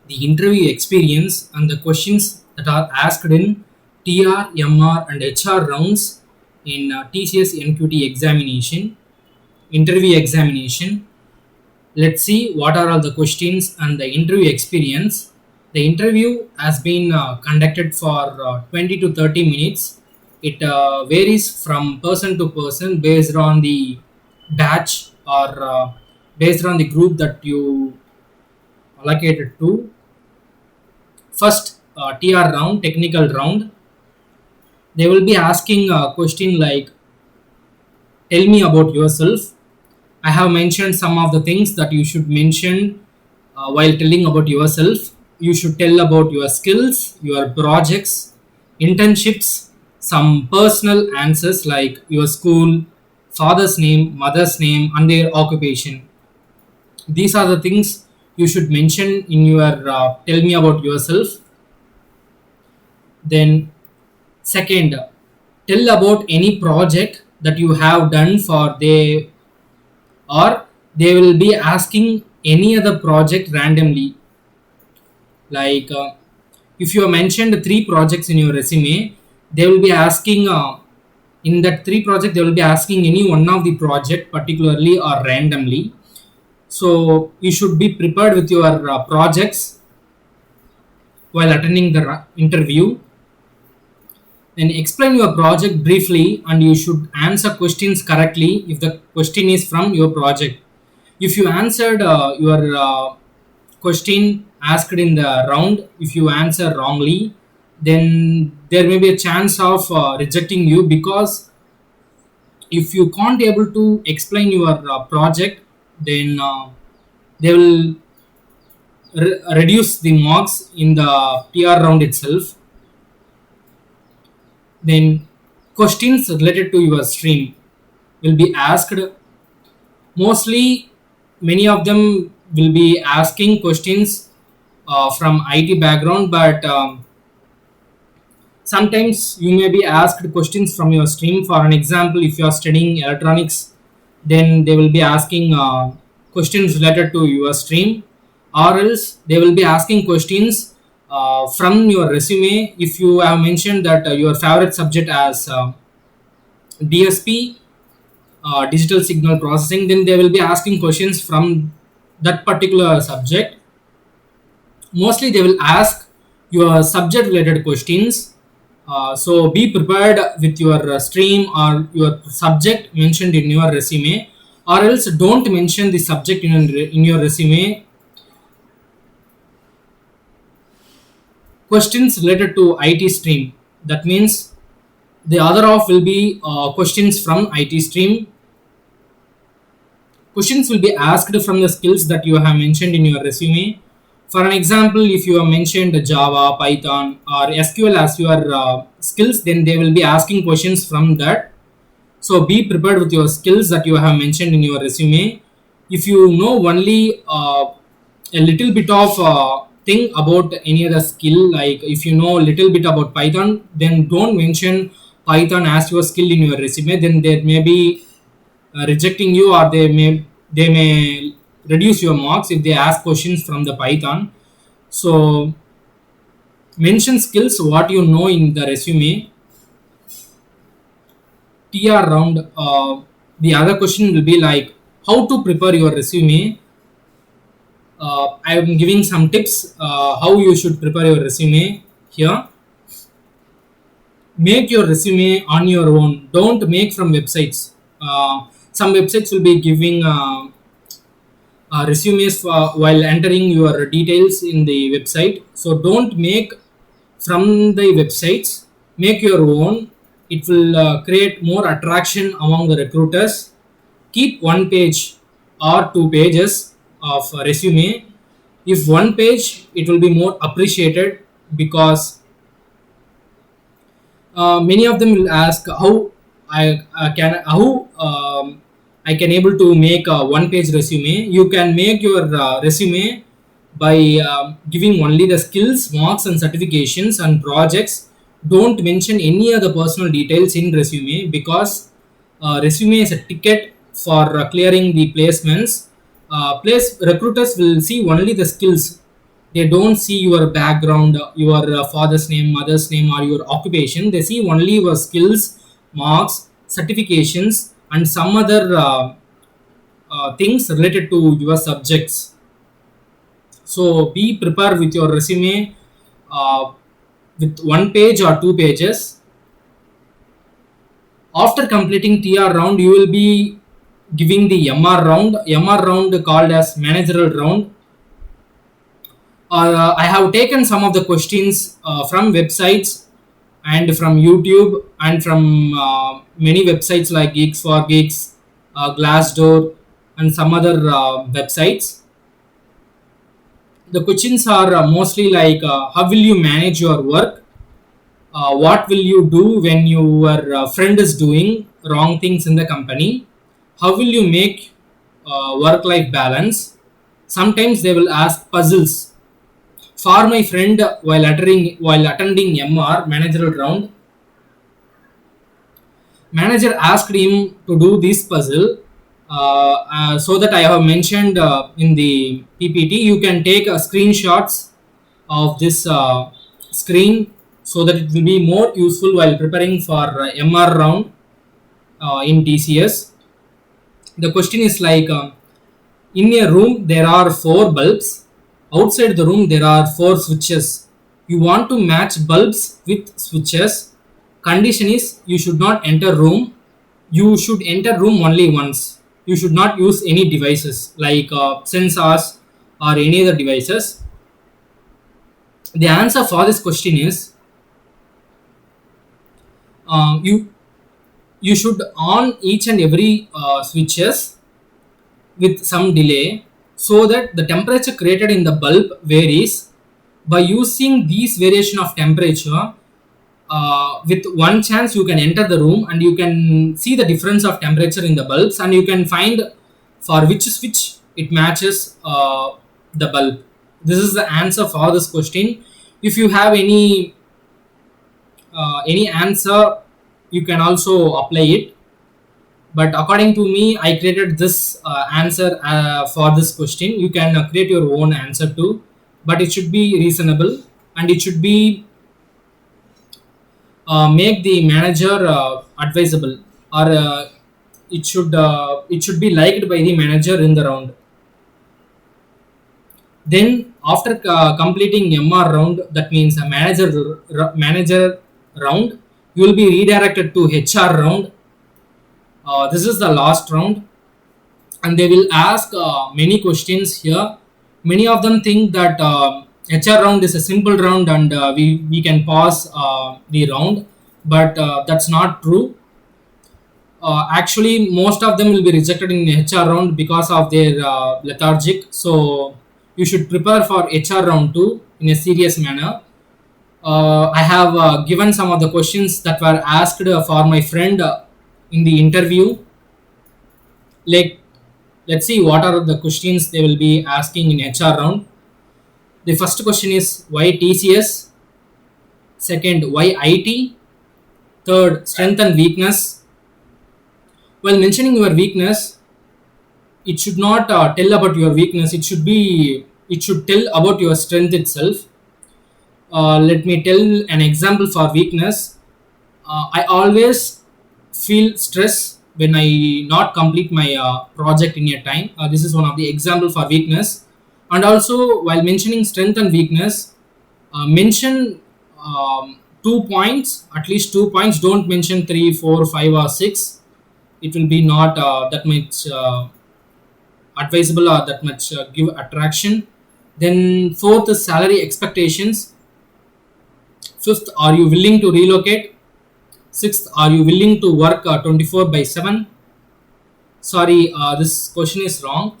the interview experience and the questions that are asked in TR, MR, and HR rounds in TCS NQT examination, interview examination. Let's see what are all the questions and the interview experience. The interview has been conducted for 20 to 30 minutes. It varies from person to person based on the batch or based on the group that you allocated to. First, TR round, technical round, they will be asking a question like, tell me about yourself. I have mentioned some of the things that you should mention while telling about yourself. You should tell about your skills, your projects, internships, some personal answers like your school, father's name, mother's name, and their occupation. These are the things you should mention in your tell me about yourself. Then, second, tell about any project that you have done for they, or they will be asking any other project randomly. Like if you have mentioned three projects in your resume, they will be asking in that three project they will be asking any one of the project particularly or randomly. So you should be prepared with your projects while attending the interview. Then explain your project briefly and you should answer questions correctly if the question is from your project. If you answered your question asked in the round, if you answer wrongly, then there may be a chance of rejecting you, because if you can't able to explain your project, then they will reduce the marks in the PR round itself. Then questions related to your stream will be asked. Mostly, many of them will be asking questions from IT background, but sometimes you may be asked questions from your stream. For an example, if you are studying electronics, then they will be asking questions related to your stream, or else they will be asking questions from your resume. If you have mentioned that your favorite subject as DSP, digital signal processing, then they will be asking questions from that particular subject. Mostly they will ask your subject related questions. So be prepared with your stream or your subject mentioned in your resume, or else don't mention the subject in your resume. Questions related to IT stream, that means the other half will be questions from IT stream. Questions will be asked from the skills that you have mentioned in your resume. For an example, if you have mentioned Java, Python, or SQL as your skills, then they will be asking questions from that. So be prepared with your skills that you have mentioned in your resume. If you know only a little bit of thing about any other skill, like if you know a little bit about Python, then don't mention Python as your skill in your resume. Then they may be rejecting you, or they may reduce your marks if they ask questions from the Python. So mention skills what you know in the resume. TR round, the other question will be like how to prepare your resume. I am giving some tips how you should prepare your resume here. Make your resume on your own. Don't make from websites. Some websites will be giving resumes while entering your details in the website. So don't make from the websites. Make your own. It will create more attraction among the recruiters. Keep one page or two pages of resume. If one page, it will be more appreciated, because many of them will ask how I can able to make a one page resume. You can make your resume by giving only the skills, marks, and certifications and projects. Don't mention any other personal details in resume, because resume is a ticket for clearing the placements. Place recruiters will see only the skills. They don't see your background, your father's name, mother's name, or your occupation. They see only your skills, marks, certifications, and some other things related to your subjects. So be prepared with your resume uh, with one page or two pages. After completing TR round, you will be giving the MR round. MR round called as managerial round. I have taken some of the questions from websites and from YouTube and from many websites like Geeks for Geeks, Glassdoor, and some other websites. The questions are mostly like how will you manage your work? What will you do when your friend is doing wrong things in the company? How will you make work life balance? Sometimes they will ask puzzles. For my friend, while attending MR managerial round, manager asked him to do this puzzle. So that I have mentioned in the PPT, you can take screenshots of this screen so that it will be more useful while preparing for MR round in TCS. The question is like in a room there are four bulbs. Outside the room there are four switches. You want to match bulbs with switches. Condition is you should not enter room. You should enter room only once. You should not use any devices like sensors or any other devices. The answer for this question is you should on each and every switches with some delay so that the temperature created in the bulb varies. By using these variation of temperature, with one chance you can enter the room and you can see the difference of temperature in the bulbs, and you can find for which switch it matches the bulb. This is the answer for this question. If you have any answer, you can also apply it, but according to me I created this answer for this question. You can create your own answer too, but it should be reasonable and it should be make the manager advisable, or it should be liked by the manager in the round. Then after completing MR round, that means a manager round, you will be redirected to HR round. This is the last round, and they will ask many questions here. Many of them think that HR round is a simple round and we can pause the round, but that's not true. Actually, most of them will be rejected in HR round because of their lethargic. So you should prepare for HR round too in a serious manner. I have given some of the questions that were asked for my friend in the interview. Like, let's see what are the questions they will be asking in HR round. The first question is why TCS? Second, why IT? Third, strength and weakness. While mentioning your weakness, it should not tell about your weakness. It should tell about your strength itself. Let me tell an example for weakness. I always feel stress when I not complete my project in a time. This is one of the example for weakness. And also, while mentioning strength and weakness, mention 2 points, at least 2 points. Don't mention 3, 4, 5, or 6. It will be not that much advisable or that much give attraction. Then fourth is salary expectations. Fifth, are you willing to relocate? Sixth, are you willing to work 24/7? Sorry, this question is wrong.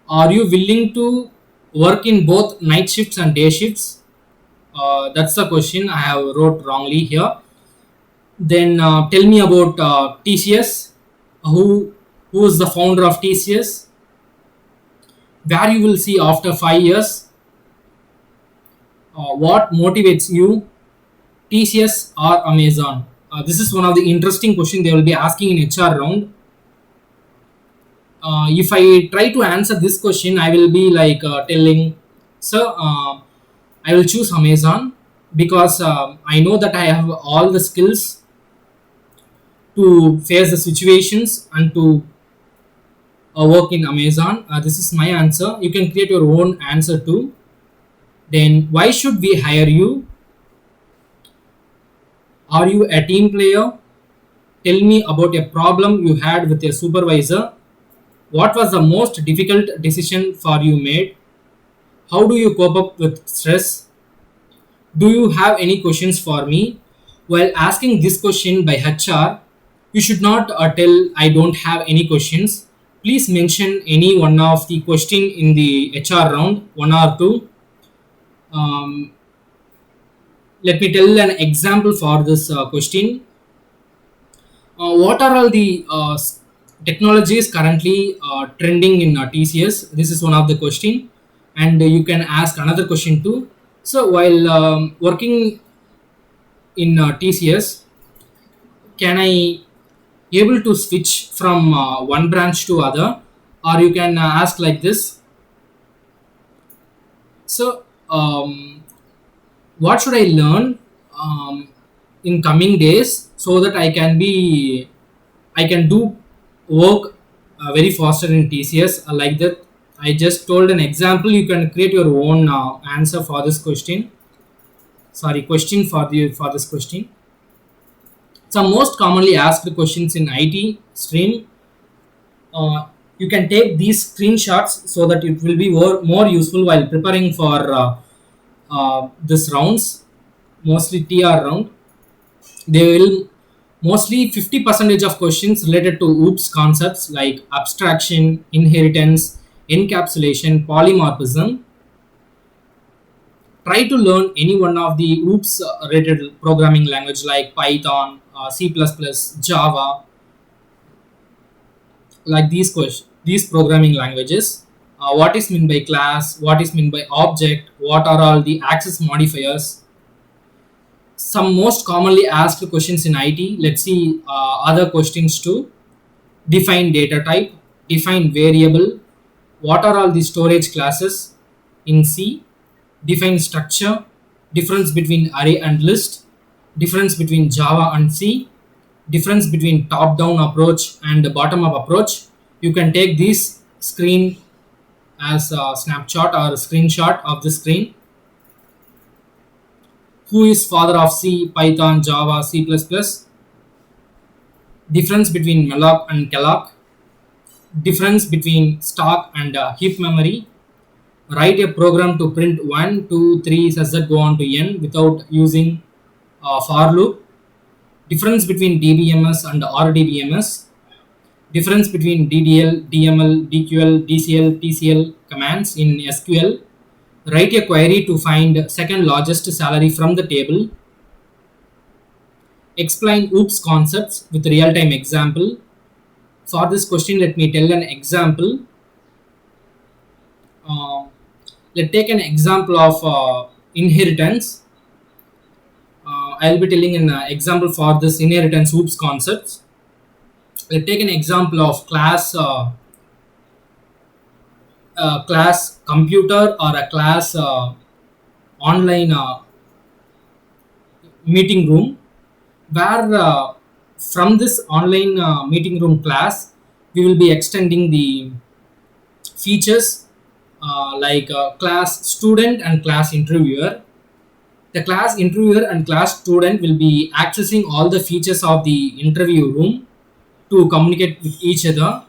Are you willing to work in both night shifts and day shifts? That's the question I have wrote wrongly here. Then tell me about TCS. Who is the founder of TCS? Where you will see after 5 years? What motivates you? TCS or Amazon? This is one of the interesting questions they will be asking in HR round. If I try to answer this question, I will be like telling So I will choose Amazon because I know that I have all the skills to face the situations and to work in Amazon. This is my answer. You can create your own answer too. Then, why should we hire you? Are you a team player? Tell me about a problem you had with your supervisor. What was the most difficult decision for you made? How do you cope up with stress? Do you have any questions for me? While asking this question by HR, you should not tell I don't have any questions. Please mention any one of the question in the HR round, one or two. Um, Let me tell an example for this question. What are all the technologies currently trending in TCS? This is one of the question, and you can ask another question too. So while working in TCS, can I able to switch from one branch to other, or you can ask like this. So what should I learn in coming days so that I can do work very faster in TCS like that. I just told an example. You can create your own answer for this question. Sorry, question for this question. Some most commonly asked questions in IT stream. You can take these screenshots so that it will be more useful while preparing for this rounds, mostly TR round. They will mostly 50 percentage of questions related to OOPS concepts like abstraction, inheritance, encapsulation, polymorphism. Try to learn any one of the OOPS related programming language like Python, C++, Java, like these programming languages. What is meant by class? What is meant by object? What are all the access modifiers? Some most commonly asked questions in IT. Let's see other questions too. Define data type, define variable, what are all the storage classes in C, define structure, difference between array and list, difference between Java and C, difference between top down approach and bottom up approach. You can take this screen as a snapshot or a screenshot of the screen. Who is father of C, Python, Java, C++? Difference between malloc and calloc, difference between stock and heap memory. Write a program to print 1, 2, 3, such that go on to n without using for loop. Difference between DBMS and RDBMS. Difference between DDL, DML, DQL, DCL, TCL commands in SQL. Write a query to find second largest salary from the table. Explain OOPS concepts with real-time example. For this question, let me tell an example. Uh, let's take an example of inheritance. I'll be telling an example for this inheritance OOPS concepts. Let's take an example of class computer or a class online meeting room, where from this online meeting room class we will be extending the features like class student and class interviewer. The class interviewer and class student will be accessing all the features of the interview room to communicate with each other.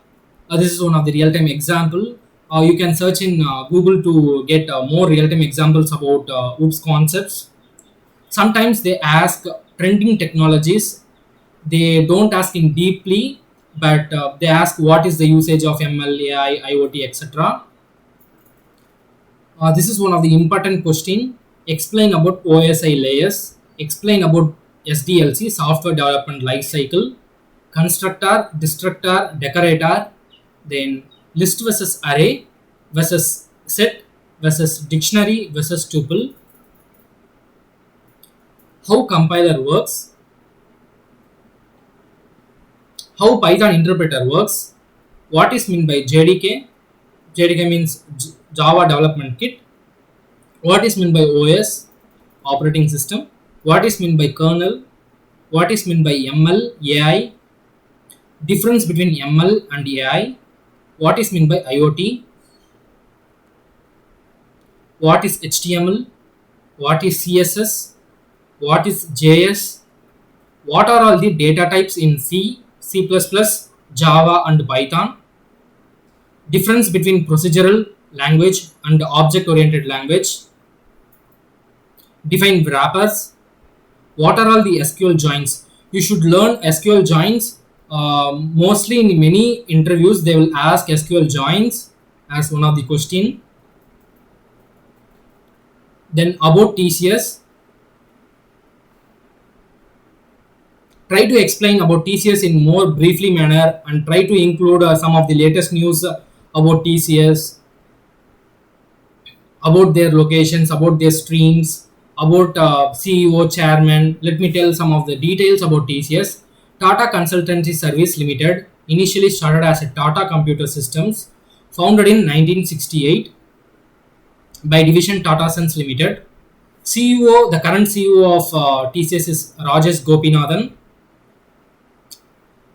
This is one of the real-time example. You can search in Google to get more real-time examples about OOPS concepts. Sometimes they ask trending technologies. They don't ask in deeply, but they ask what is the usage of ML, AI, IoT, etc. This is one of the important question. Explain about OSI layers. Explain about SDLC, software development lifecycle. Constructor, destructor, decorator. Then list versus array versus set versus dictionary versus tuple. How compiler works. How Python interpreter works. What is meant by JDK? JDK means Java Development Kit. What is meant by OS, operating system? What is meant by kernel? What is meant by ML, AI? Difference between ML and AI? What is meant by IoT? What is HTML? What is CSS? What is JS? What are all the data types in C, C++, Java and Python? Difference between procedural language and object oriented language? Define wrappers. What are all the SQL joins? You should learn SQL joins. Mostly in many interviews they will ask SQL joins as one of the question. Then about TCS, try to explain about TCS in more briefly manner and try to include some of the latest news about TCS, about their locations, about their streams, about CEO, chairman. Let me tell some of the details about TCS. Tata Consultancy Service Limited initially started as a Tata Computer Systems, founded in 1968 by division Tata Sons Limited. CEO, the current CEO of TCS is Rajesh Gopinathan.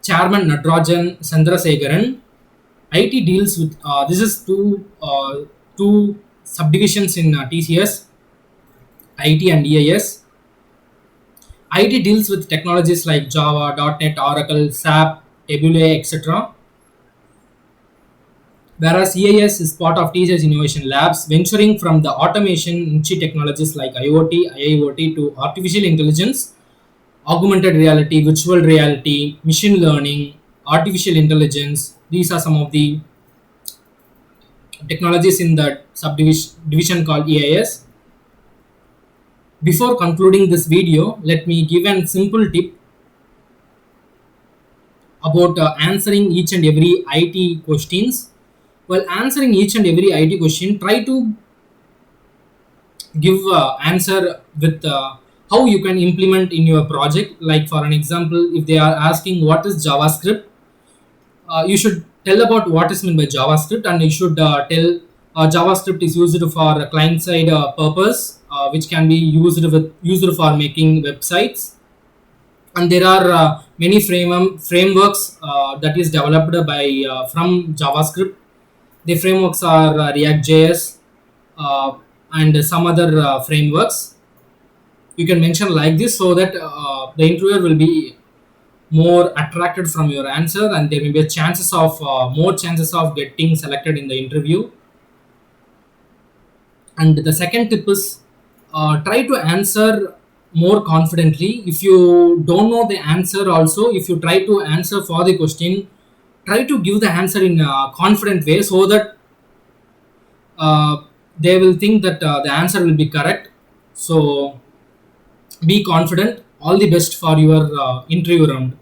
Chairman Natarajan Chandrasekharan. IT deals with this is two subdivisions in TCS, IT and EIS. IT deals with technologies like Java, .NET, Oracle, SAP, Tabule, etc. Whereas EIS is part of TCS Innovation Labs, venturing from the automation niche technologies like IoT, IIoT to artificial intelligence, augmented reality, virtual reality, machine learning, artificial intelligence. These are some of the technologies in the subdivision called EIS. Before concluding this video, let me give a simple tip about answering each and every IT questions. While answering each and every IT question, try to give answer with how you can implement in your project. Like for an example, if they are asking what is JavaScript, you should tell about what is meant by JavaScript, and you should tell JavaScript is used for client side purpose, which can be used for making websites, and there are many frameworks that is developed by from JavaScript. The frameworks are React.js and some other frameworks. You can mention like this so that the interviewer will be more attracted from your answer, and there will be chances of more chances of getting selected in the interview. And the second tip is try to answer more confidently. If you don't know the answer also, if you try to answer for the question, try to give the answer in a confident way so that they will think that the answer will be correct. So be confident. All the best for your interview round.